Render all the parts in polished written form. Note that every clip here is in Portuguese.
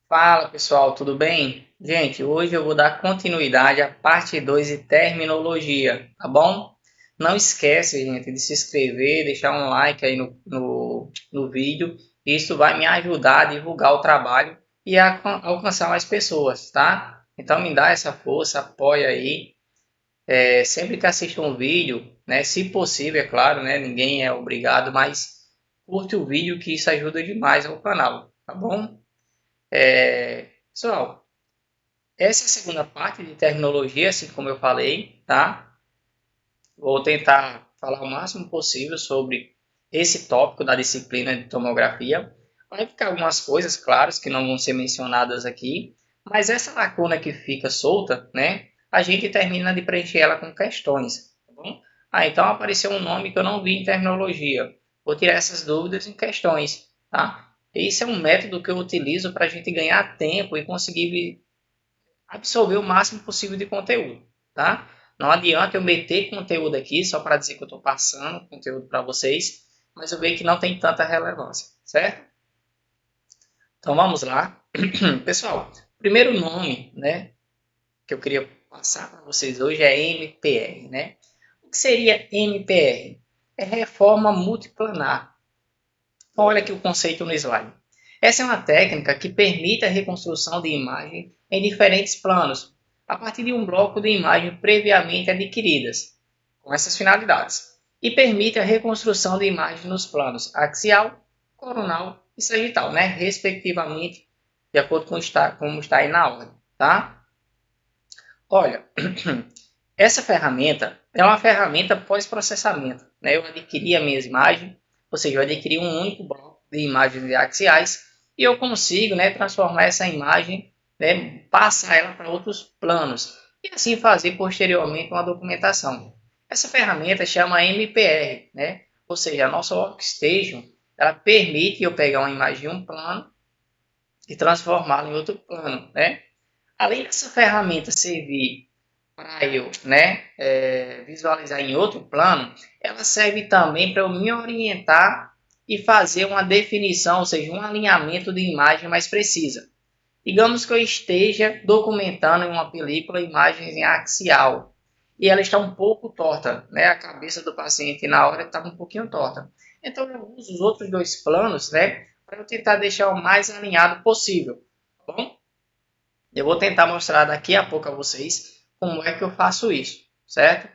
Fala pessoal, tudo bem? Gente, hoje eu vou dar continuidade à parte 2 de terminologia, tá bom? Não esquece, gente, de se inscrever, deixar um like aí no vídeo. Isso vai me ajudar a divulgar o trabalho e a alcançar mais pessoas, tá? Então me dá essa força, apoia aí. Sempre que assista um vídeo, né, se possível, é claro, né, ninguém é obrigado, mas curte o vídeo que isso ajuda demais ao canal, tá bom? Pessoal, essa é a segunda parte de tecnologia, assim como eu falei, tá? Vou tentar falar o máximo possível sobre esse tópico da disciplina de tomografia. Vai ficar algumas coisas, claro, que não vão ser mencionadas aqui, mas essa lacuna que fica solta, né? A gente termina de preencher ela com questões, tá bom? Então apareceu um nome que eu não vi em terminologia. Vou tirar essas dúvidas em questões, tá? Esse é um método que eu utilizo para a gente ganhar tempo e conseguir absorver o máximo possível de conteúdo, tá? Não adianta eu meter conteúdo aqui só para dizer que eu estou passando conteúdo para vocês, mas eu vejo que não tem tanta relevância, certo? Então vamos lá. Pessoal, o primeiro nome, né, que eu queria passar para vocês hoje é MPR, né? O que seria MPR? É reforma multiplanar. Então, olha aqui o conceito no slide. Essa é uma técnica que permite a reconstrução de imagem em diferentes planos, a partir de um bloco de imagem previamente adquiridas, com essas finalidades, e permite a reconstrução de imagem nos planos axial, coronal e sagital, né? Respectivamente, de acordo com como está aí na ordem. Tá? Olha, essa ferramenta é uma ferramenta pós-processamento. Né? Eu adquiri a minha imagem, ou seja, eu adquiri um único bloco de imagens axiais e eu consigo, né, transformar essa imagem, né, passar ela para outros planos e assim fazer posteriormente uma documentação. Essa ferramenta chama MPR, né? Ou seja, a nossa workstation ela permite eu pegar uma imagem em um plano e transformá-la em outro plano. Né? Além dessa ferramenta servir para eu, né, visualizar em outro plano, ela serve também para eu me orientar e fazer uma definição, ou seja, um alinhamento de imagem mais precisa. Digamos que eu esteja documentando em uma película imagens em axial e ela está um pouco torta, né? A cabeça do paciente na hora está um pouquinho torta. Então eu uso os outros dois planos, né, para eu tentar deixar o mais alinhado possível, tá bom? Eu vou tentar mostrar daqui a pouco a vocês como é que eu faço isso, certo?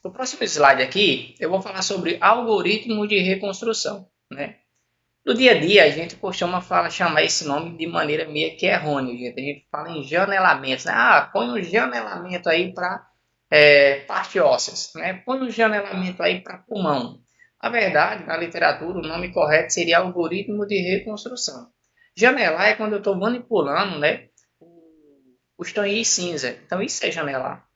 No próximo slide aqui, eu vou falar sobre algoritmos de reconstrução, né? No dia a dia, a gente costuma chamar esse nome de maneira meio que errônea, gente. A gente fala em janelamentos, né? Ah, põe um janelamento aí para parte ósseas, né? Põe um janelamento aí para pulmão. Na verdade, na literatura, o nome correto seria algoritmo de reconstrução. Janelar é quando eu estou manipulando, né, os tons cinza. Então, isso é janelar.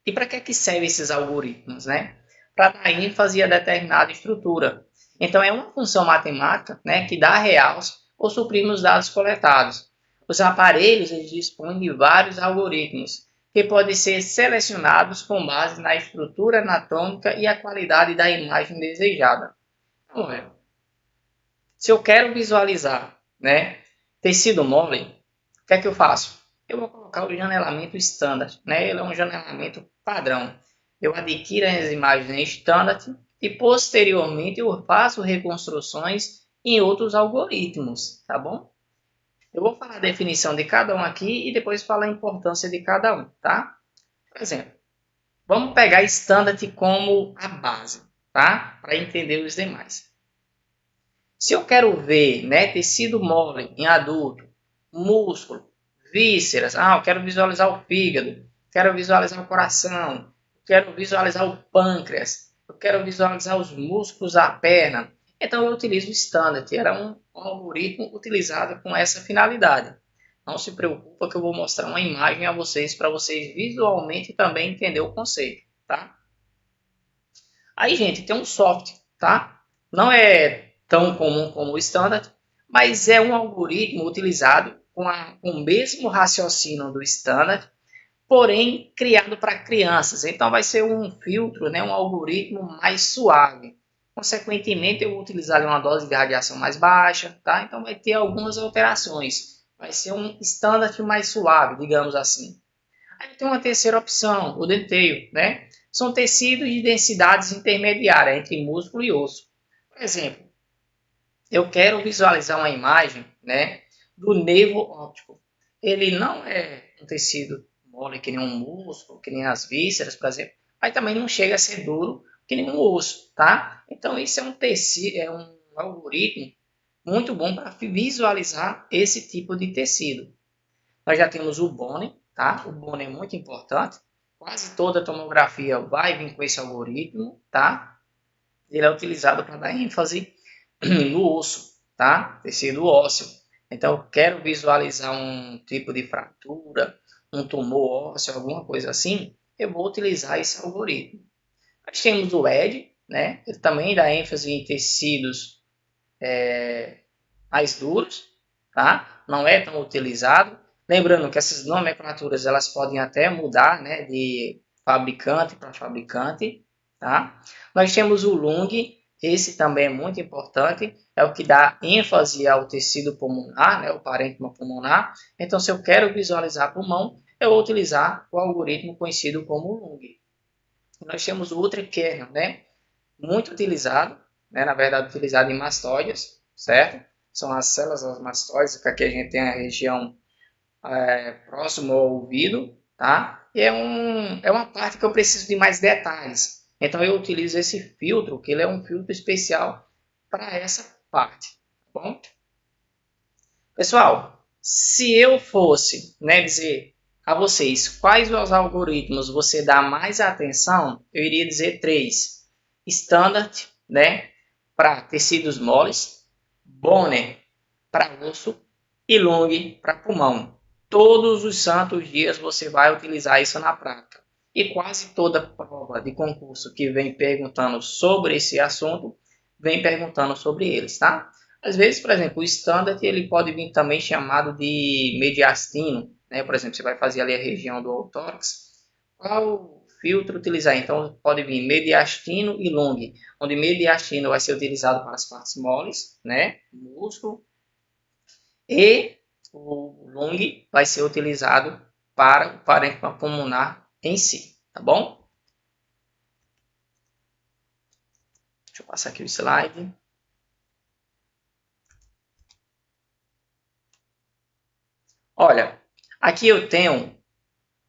E para que servem esses algoritmos? Né? Para dar ênfase a determinada estrutura. Então, é uma função matemática, né, que dá realce ou suprime os dados coletados. Os aparelhos eles dispõem de vários algoritmos, que podem ser selecionados com base na estrutura anatômica e a qualidade da imagem desejada. Então, se eu quero visualizar, né, tecido mole, o que é que eu faço? Eu vou colocar o janelamento standard, né? Ele é um janelamento padrão. Eu adquiro as imagens em standard e posteriormente eu faço reconstruções em outros algoritmos, tá bom? Eu vou falar a definição de cada um aqui e depois falar a importância de cada um, tá? Por exemplo, vamos pegar standard como a base, tá? Para entender os demais. Se eu quero ver, né, tecido mole em adulto, músculo, vísceras, eu quero visualizar o fígado, quero visualizar o coração, quero visualizar o pâncreas, eu quero visualizar os músculos da perna. Então eu utilizo o standard, era um algoritmo utilizado com essa finalidade. Não se preocupa que eu vou mostrar uma imagem a vocês para vocês visualmente também entender o conceito, tá? Aí, gente, tem um software, tá? Não é tão comum como o standard, mas é um algoritmo utilizado com o mesmo raciocínio do standard, porém criado para crianças. Então vai ser um filtro, né, um algoritmo mais suave. Consequentemente, eu vou utilizar ali uma dose de radiação mais baixa, tá? Então, vai ter algumas alterações. Vai ser um standard mais suave, digamos assim. Aí tem uma terceira opção, o denteio, né? São tecidos de densidades intermediárias entre músculo e osso. Por exemplo, eu quero visualizar uma imagem, né, do nervo óptico. Ele não é um tecido mole que nem um músculo, que nem as vísceras, por exemplo, mas também não chega a ser duro que nem um osso, tá? Então isso é um tecido, é um algoritmo muito bom para visualizar esse tipo de tecido. Nós já temos o Bone, tá? O Bone é muito importante. Quase toda tomografia vai vir com esse algoritmo, tá? Ele é utilizado para dar ênfase no osso, tá? Tecido ósseo. Então, eu quero visualizar um tipo de fratura, um tumor ósseo, alguma coisa assim, eu vou utilizar esse algoritmo. Nós temos o ED, né? Ele também dá ênfase em tecidos mais duros, tá? Não é tão utilizado. Lembrando que essas nomenclaturas elas podem até mudar, né, de fabricante para fabricante, tá? Nós temos o lung, esse também é muito importante, é o que dá ênfase ao tecido pulmonar, né, o parênquima pulmonar. Então, se eu quero visualizar pulmão, eu vou utilizar o algoritmo conhecido como lung. Nós temos o ultrakernion, né, muito utilizado, né, na verdade utilizado em mastóides, certo? São as células mastóides, que aqui a gente tem a região próximo ao ouvido, tá? E é uma parte que eu preciso de mais detalhes. Então eu utilizo esse filtro, que ele é um filtro especial para essa parte, tá bom? Pessoal, se eu fosse, né, dizer a vocês quais os algoritmos você dá mais atenção, eu iria dizer três. Standard, né, para tecidos moles, Bonner para osso e Long para pulmão. Todos os santos dias você vai utilizar isso na prática. E quase toda prova de concurso que vem perguntando sobre esse assunto, vem perguntando sobre eles, tá? Às vezes, por exemplo, o standard ele pode vir também chamado de mediastino, né? Por exemplo, você vai fazer ali a região do autórax. Qual filtro utilizar? Então, pode vir mediastino e long, onde mediastino vai ser utilizado para as partes moles, né? Músculo, e o long vai ser utilizado para o parênquima pulmonar em si, tá bom? Deixa eu passar aqui o slide. Olha, aqui eu tenho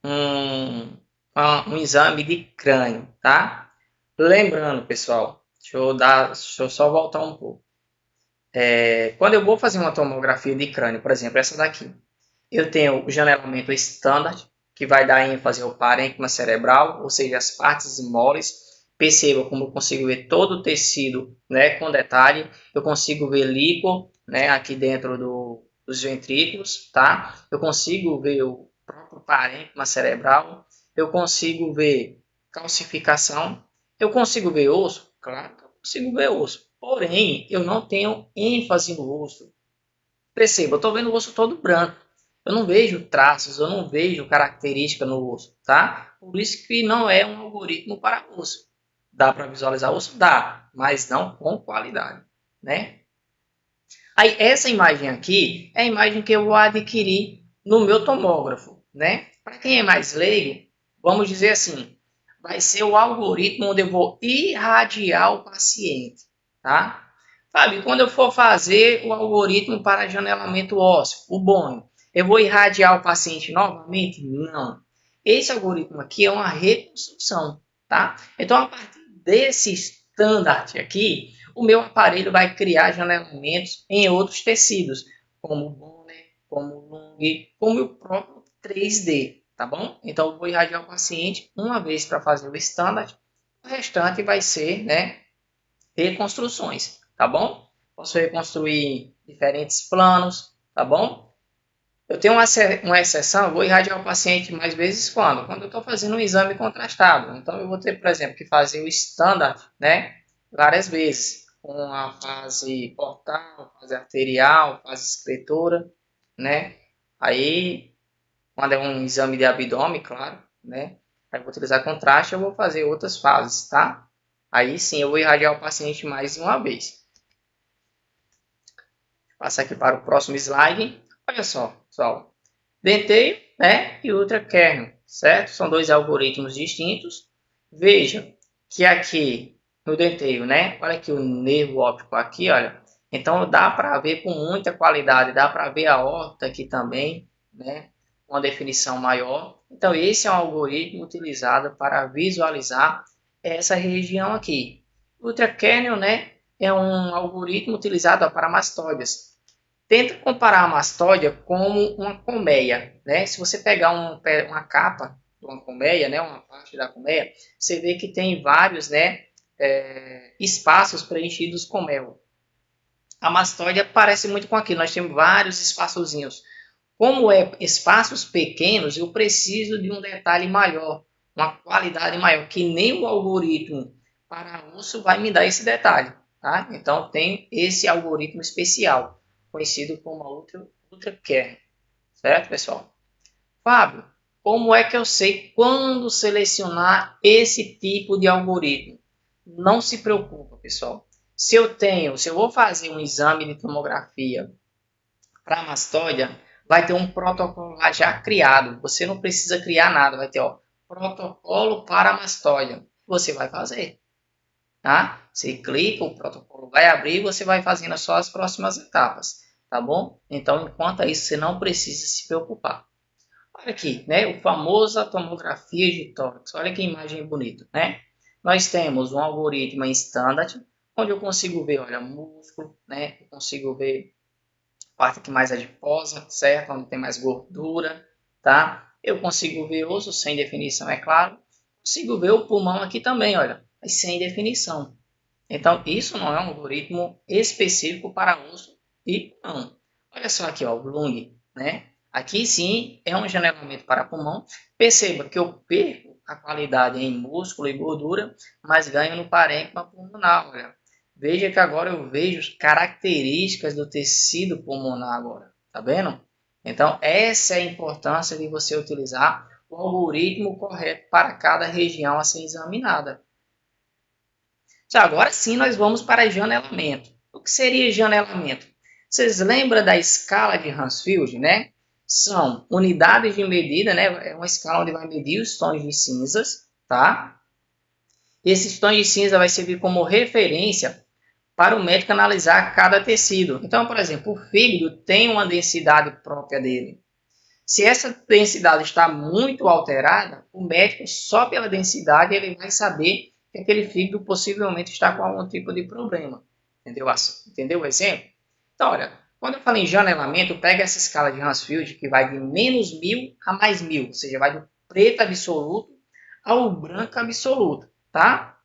um, um exame de crânio, tá? Lembrando, pessoal, deixa eu só voltar um pouco. Quando eu vou fazer uma tomografia de crânio, por exemplo, essa daqui, eu tenho o janelamento standard, que vai dar ênfase ao parênquima cerebral, ou seja, as partes moles. Perceba como eu consigo ver todo o tecido, né, com detalhe. Eu consigo ver líquor, né, aqui dentro dos ventrículos, tá? Eu consigo ver o próprio parênquima cerebral. Eu consigo ver calcificação. Eu consigo ver osso? Claro que eu consigo ver osso. Porém, eu não tenho ênfase no osso. Perceba, eu estou vendo o osso todo branco. Eu não vejo traços, eu não vejo característica no osso, tá? Por isso que não é um algoritmo para osso. Dá para visualizar o osso? Dá, mas não com qualidade, né? Aí essa imagem aqui é a imagem que eu vou adquirir no meu tomógrafo, né? Para quem é mais leigo, vamos dizer assim, vai ser o algoritmo onde eu vou irradiar o paciente, tá? Sabe, quando eu for fazer o algoritmo para janelamento ósseo, o bônio, eu vou irradiar o paciente novamente? Não. Esse algoritmo aqui é uma reconstrução, tá? Então, a partir desse standard aqui, o meu aparelho vai criar janelamentos em outros tecidos, como o Bonner, como o Lung, como o próprio 3D, tá bom? Então, eu vou irradiar o paciente uma vez para fazer o standard, o restante vai ser, né, reconstruções, tá bom? Posso reconstruir diferentes planos, tá bom? Eu tenho uma exceção, eu vou irradiar o paciente mais vezes quando? Quando eu estou fazendo um exame contrastado. Então, eu vou ter, por exemplo, que fazer o standard, né, várias vezes, com a fase portal, fase arterial, fase excretora, né? Aí, quando é um exame de abdômen, claro, né? Aí eu vou utilizar contraste, eu vou fazer outras fases, tá? Aí sim eu vou irradiar o paciente mais uma vez. Passar aqui para o próximo slide. Olha só, pessoal. Denteio, né, e ultracrânio, certo? São dois algoritmos distintos. Veja que aqui no denteio, né, olha aqui o nervo óptico aqui, olha. Então dá para ver com muita qualidade, dá para ver a aorta aqui também, né, uma definição maior. Então esse é um algoritmo utilizado para visualizar essa região aqui. O ultracrânio, né, é um algoritmo utilizado para mastóides. Tenta comparar a mastóide como uma colmeia, né? Se você pegar uma capa de uma colmeia, né, uma parte da colmeia, você vê que tem vários, né, espaços preenchidos com mel. A mastóide parece muito com aquilo, nós temos vários espaçozinhos. Como é espaços pequenos, eu preciso de um detalhe maior, uma qualidade maior, que nem o algoritmo para osso vai me dar esse detalhe. Tá? Então tem esse algoritmo especial, conhecido como ultracare. Certo, pessoal? Fábio, como é que eu sei quando selecionar esse tipo de algoritmo? Não se preocupa, pessoal. Se eu vou fazer um exame de tomografia para mastóide, vai ter um protocolo lá já criado. Você não precisa criar nada, vai ter protocolo para mastóide. Você vai fazer. Tá? Você clica, o protocolo vai abrir e você vai fazendo só as próximas etapas. Tá bom? Então, enquanto isso, você não precisa se preocupar. Olha aqui, né? O famoso tomografia de tórax. Olha que imagem bonita, né? Nós temos um algoritmo em standard, onde eu consigo ver, olha, músculo, né? Eu consigo ver parte que mais adiposa, certo? Onde tem mais gordura, tá? Eu consigo ver osso sem definição, é claro. Consigo ver o pulmão aqui também, olha, mas sem definição. Então, isso não é um algoritmo específico para osso e pulmão. Olha só aqui, ó, o lung, né? Aqui sim é um janelamento para pulmão. Perceba que eu perco a qualidade em músculo e gordura, mas ganho no parênquima pulmonar, olha. Veja que agora eu vejo características do tecido pulmonar agora, tá vendo? Então, essa é a importância de você utilizar o algoritmo correto para cada região a ser examinada. Agora sim nós vamos para janelamento. O que seria janelamento? Vocês lembram da escala de Hounsfield, né? São unidades de medida, né? É uma escala onde vai medir os tons de cinzas, tá? Esses tons de cinza vai servir como referência para o médico analisar cada tecido. Então, por exemplo, o fígado tem uma densidade própria dele. Se essa densidade está muito alterada, o médico, só pela densidade, ele vai saber que aquele fígado possivelmente está com algum tipo de problema. Entendeu? Entendeu o exemplo? Então, olha, quando eu falo em janelamento, pega essa escala de Hounsfield que vai de menos 1000 a mais 1000, ou seja, vai do preto absoluto ao branco absoluto, tá?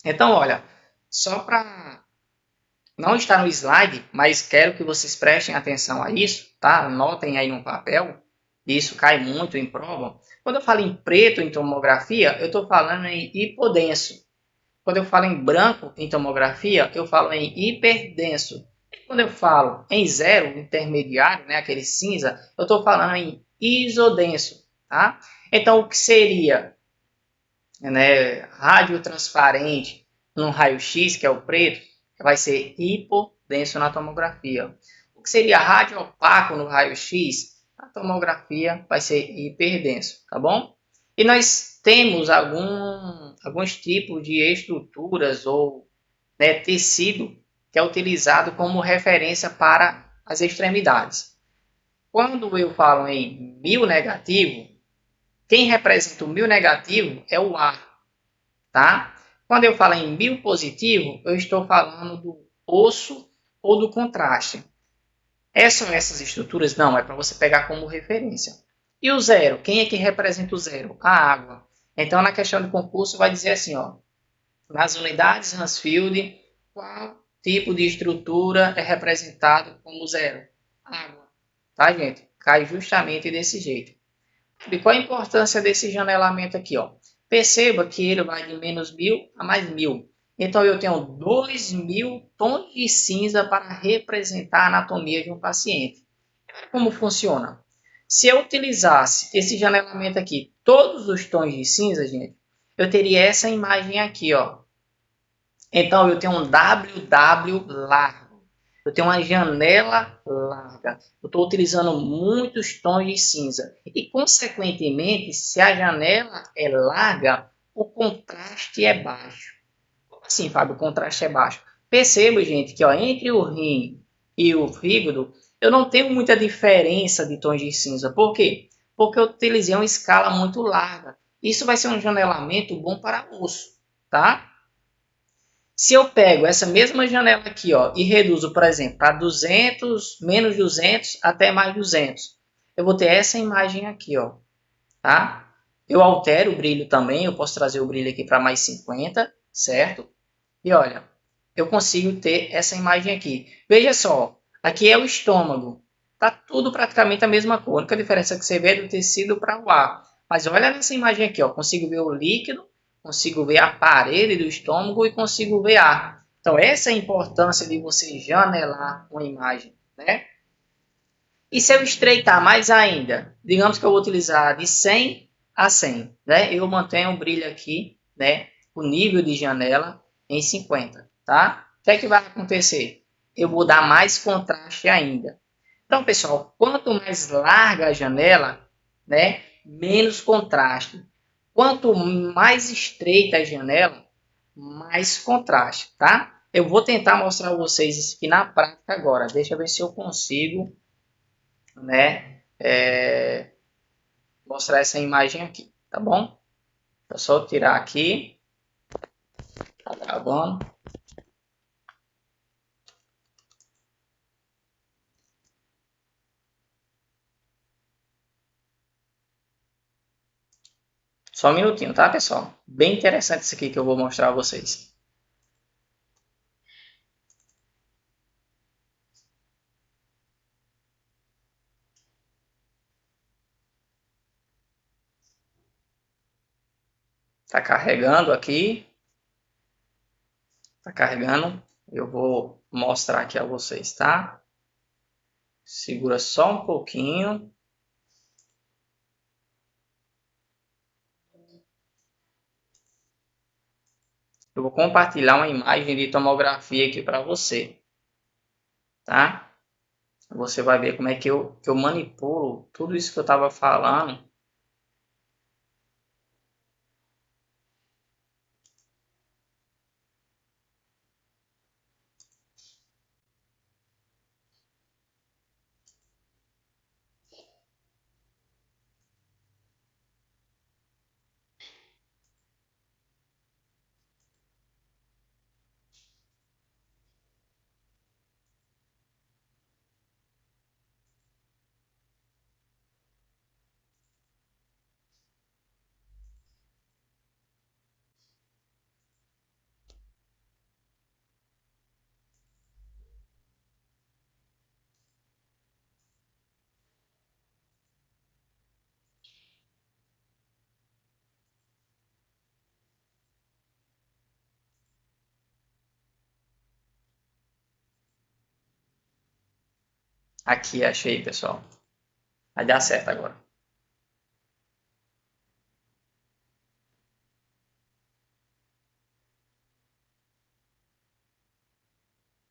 Então, olha, só para não estar no slide, mas quero que vocês prestem atenção a isso, tá? Anotem aí no papel. Isso cai muito em prova. Quando eu falo em preto em tomografia, eu estou falando em hipodenso. Quando eu falo em branco em tomografia, eu falo em hiperdenso. E quando eu falo em zero, intermediário, né, aquele cinza, eu estou falando em isodenso. Tá? Então, o que seria, né, radiotransparente no raio-x, que é o preto, vai ser hipodenso na tomografia. O que seria radiopaco no raio-x, a tomografia vai ser hiperdenso, tá bom? E nós temos alguns tipos de estruturas ou, né, tecido que é utilizado como referência para as extremidades. Quando eu falo em mil negativo, quem representa o mil negativo é o ar, tá? Quando eu falo em mil positivo, eu estou falando do osso ou do contraste. Essas estruturas? Não, é para você pegar como referência. E o zero? Quem é que representa o zero? A água. Então, na questão de concurso, vai dizer assim, ó, nas unidades Hounsfield, qual tipo de estrutura é representado como zero? Água. Tá, gente? Cai justamente desse jeito. E qual a importância desse janelamento aqui, ó? Perceba que ele vai de menos 1000 a mais 1000. Então, eu tenho 2000 tons de cinza para representar a anatomia de um paciente. Como funciona? Se eu utilizasse esse janelamento aqui, todos os tons de cinza, gente, eu teria essa imagem aqui, ó. Então, eu tenho um WW largo. Eu tenho uma janela larga. Eu estou utilizando muitos tons de cinza. E, consequentemente, se a janela é larga, o contraste é baixo. Sim, Fábio, o contraste é baixo. Perceba, gente, que ó, entre o rim e o fígado, eu não tenho muita diferença de tons de cinza. Por quê? Porque eu utilizei uma escala muito larga. Isso vai ser um janelamento bom para osso, tá? Se eu pego essa mesma janela aqui, ó, e reduzo, por exemplo, para 200, menos 200 até mais 200, eu vou ter essa imagem aqui, ó, tá? Eu altero o brilho também, eu posso trazer o brilho aqui para mais 50, certo? E olha, eu consigo ter essa imagem aqui. Veja só, aqui é o estômago. Tá tudo praticamente a mesma cor. A única diferença que você vê é do tecido para o ar. Mas olha nessa imagem aqui, ó. Consigo ver o líquido, consigo ver a parede do estômago e consigo ver ar. Então essa é a importância de você janelar uma imagem, né? E se eu estreitar mais ainda, digamos que eu vou utilizar de 100 a 100, né? Eu mantenho o brilho aqui, né? O nível de janela em 50, tá? O que é que vai acontecer? Eu vou dar mais contraste ainda. Então, pessoal, quanto mais larga a janela, né? Menos contraste. Quanto mais estreita a janela, mais contraste, tá? Eu vou tentar mostrar a vocês isso aqui na prática agora. Deixa eu ver se eu consigo, né, mostrar essa imagem aqui, tá bom? É só tirar aqui, tá gravando. Só um minutinho, tá, pessoal? Bem interessante isso aqui que eu vou mostrar a vocês. Tá carregando aqui, tá carregando. Eu vou mostrar aqui a vocês, tá? Segura só um pouquinho. Eu vou compartilhar uma imagem de tomografia aqui para você, tá? Você vai ver como é que eu manipulo tudo isso que eu estava falando. Aqui, achei, pessoal. Vai dar certo agora.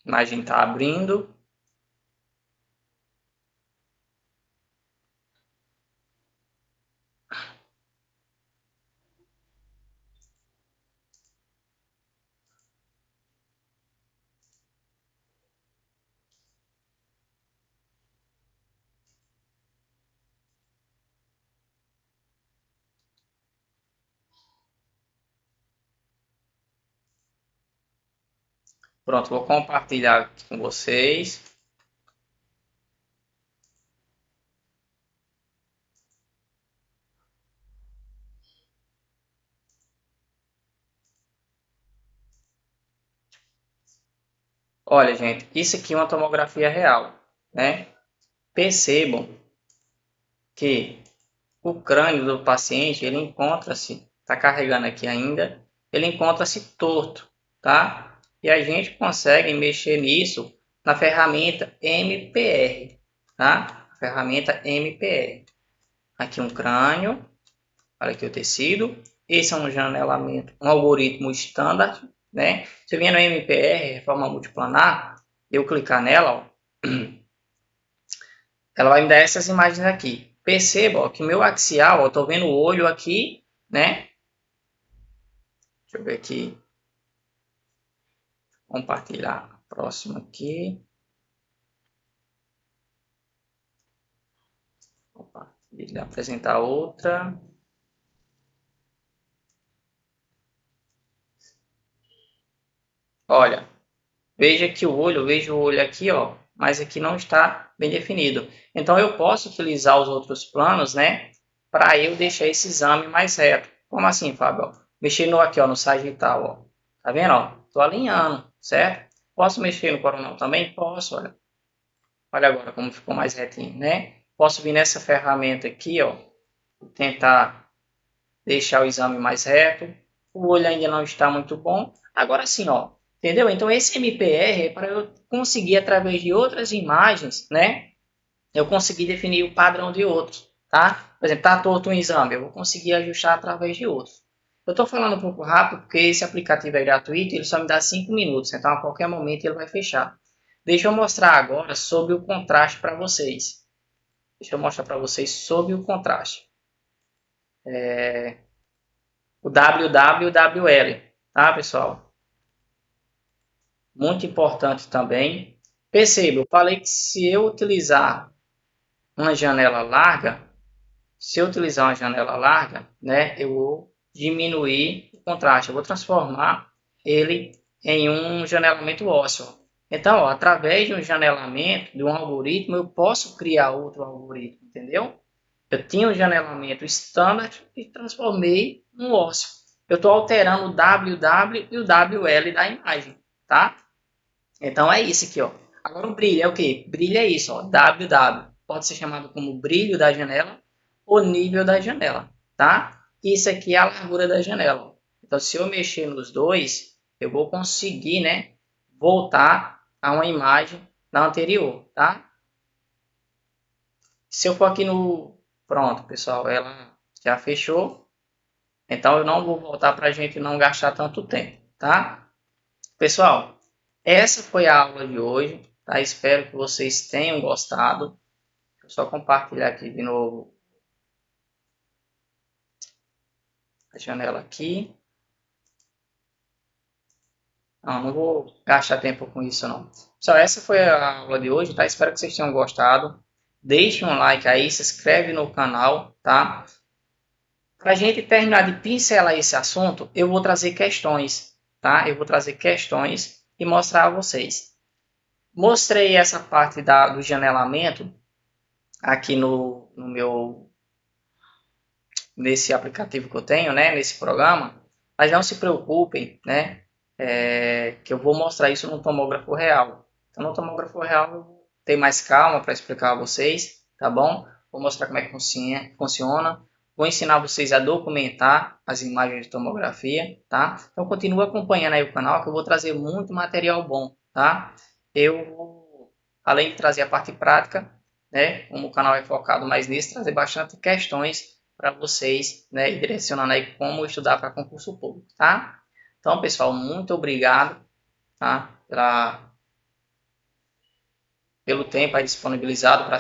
A imagem está abrindo. Pronto, vou compartilhar aqui com vocês. Olha, gente, isso aqui é uma tomografia real, né? Percebam que o crânio do paciente, ele encontra-se, está carregando aqui ainda, ele encontra-se torto, tá? E a gente consegue mexer nisso na ferramenta MPR, tá? A ferramenta MPR. Aqui um crânio, olha aqui o tecido. Esse é um janelamento, um algoritmo standard, né? Se eu vier no MPR, reforma multiplanar, eu clicar nela, ó, ela vai me dar essas imagens aqui. Perceba, ó, que o meu axial, eu tô vendo o olho aqui, né? Deixa eu ver aqui. Compartilhar a próxima aqui. Compartilhar, apresentar outra. Olha, veja que o olho, eu vejo o olho aqui, ó, mas aqui não está bem definido. Então eu posso utilizar os outros planos, né, para eu deixar esse exame mais reto. Como assim, Fábio? Mexer no aqui, ó, no sagital, ó. Tá vendo, ó? Tô alinhando, certo? Posso mexer no coronal também? Posso, olha. Olha agora como ficou mais retinho, né? Posso vir nessa ferramenta aqui, ó, tentar deixar o exame mais reto. O olho ainda não está muito bom. Agora sim, ó, entendeu? Então esse MPR é para eu conseguir, através de outras imagens, né? Eu conseguir definir o padrão de outros, tá? Por exemplo, tá torto um exame, eu vou conseguir ajustar através de outros. Eu estou falando um pouco rápido porque esse aplicativo é gratuito, ele só me dá 5 minutos, então a qualquer momento ele vai fechar. Deixa eu mostrar agora sobre o contraste para vocês. Deixa eu mostrar para vocês sobre o contraste. O WWWL, tá, pessoal? Muito importante também. Perceba, eu falei que se eu utilizar uma janela larga, né, eu vou diminuir o contraste, eu vou transformar ele em um janelamento ósseo. Então, ó, através de um janelamento, de um algoritmo, eu posso criar outro algoritmo, entendeu? Eu tinha um janelamento standard e transformei num ósseo. Eu estou alterando o WW e o WL da imagem, tá? Então é isso aqui, ó. Agora o brilho é o que? Brilho é isso, ó. WW. Pode ser chamado como brilho da janela ou nível da janela, tá? Isso aqui é a largura da janela. Então se eu mexer nos dois, eu vou conseguir, né, voltar a uma imagem da anterior, tá? Se eu for aqui no... Pronto, pessoal, ela já fechou. Então eu não vou voltar para a gente não gastar tanto tempo, tá? Pessoal, essa foi a aula de hoje, tá? Espero que vocês tenham gostado. Deixa eu só compartilhar aqui de novo a janela aqui. Não vou gastar tempo com isso não. Pessoal, essa foi a aula de hoje, tá? Espero que vocês tenham gostado. Deixe um like aí, se inscreve no canal, tá? Para a gente terminar de pincelar esse assunto, eu vou trazer questões, tá? Eu vou trazer questões e mostrar a vocês. Mostrei essa parte do janelamento aqui nesse aplicativo que eu tenho, né? Nesse programa, mas não se preocupem, né? Que eu vou mostrar isso no tomógrafo real. Então, no tomógrafo real eu vou ter mais calma para explicar a vocês, tá bom? Vou mostrar como é que funciona. Vou ensinar vocês a documentar as imagens de tomografia, tá? Então continue acompanhando aí o canal que eu vou trazer muito material bom, tá? Eu, além de trazer a parte prática, né? Como o canal é focado mais nisso, trazer bastante questões para vocês, né? E direcionando aí como estudar para concurso público, tá? Então, pessoal, muito obrigado, tá? Pelo tempo aí disponibilizado para